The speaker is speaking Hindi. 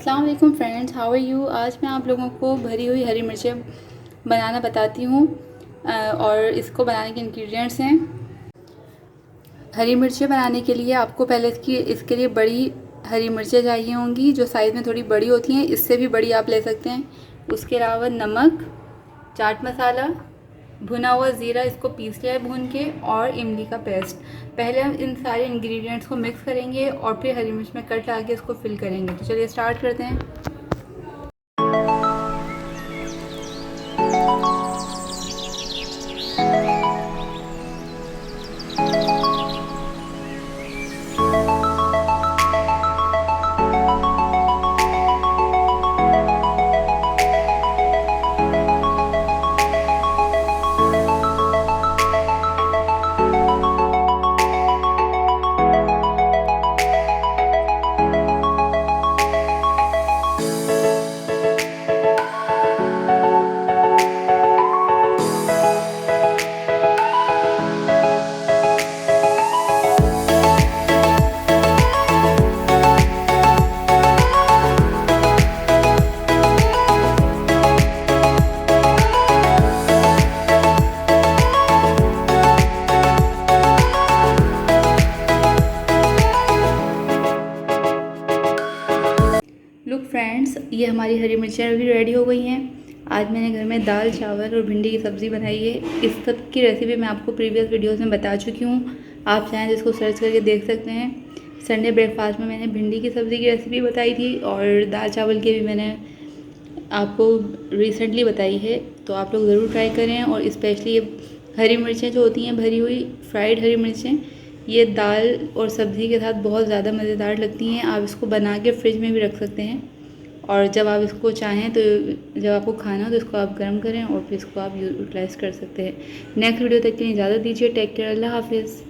अस्सलाम वालेकुम फ्रेंड्स, हाउ आर यू। आज मैं आप लोगों को भरी हुई हरी मिर्चें बनाना बताती हूँ और इसको बनाने के इंग्रेडिएंट्स हैं। हरी मिर्चें बनाने के लिए आपको पहले इसके लिए बड़ी हरी मिर्चें चाहिए होंगी, जो साइज़ में थोड़ी बड़ी होती हैं। इससे भी बड़ी आप ले सकते हैं। उसके अलावा नमक, चाट मसाला, भुना हुआ ज़ीरा, इसको पीस लिया है भून के, और इमली का पेस्ट। पहले हम इन सारे इंग्रेडिएंट्स को मिक्स करेंगे और फिर हरी मिर्च में कट आके इसको फिल करेंगे। तो चलिए स्टार्ट करते हैं। लुक फ्रेंड्स, ये हमारी हरी मिर्चें भी रेडी हो गई हैं। आज मैंने घर में दाल, चावल और भिंडी की सब्ज़ी बनाई है। इस सब की रेसिपी मैं आपको प्रीवियस वीडियोस में बता चुकी हूँ। आप चाहें तो इसको सर्च करके देख सकते हैं। संडे ब्रेकफास्ट में मैंने भिंडी की सब्ज़ी की रेसिपी बताई थी और दाल चावल की भी मैंने आपको रिसेंटली बताई है। तो आप लोग ज़रूर ट्राई करें। और स्पेशली ये हरी मिर्चें जो होती हैं, भरी हुई फ्राइड हरी मिर्चें, ये दाल और सब्ज़ी के साथ बहुत ज़्यादा मज़ेदार लगती हैं। आप इसको बना के फ्रिज में भी रख सकते हैं, और जब आप इसको चाहें तो जब आपको खाना हो तो इसको आप गर्म करें और फिर इसको आप यूटिलाइज़ कर सकते हैं। नेक्स्ट वीडियो तक के लिए इजाज़त दीजिए। टेक केयर, अल्लाह हाफिज़।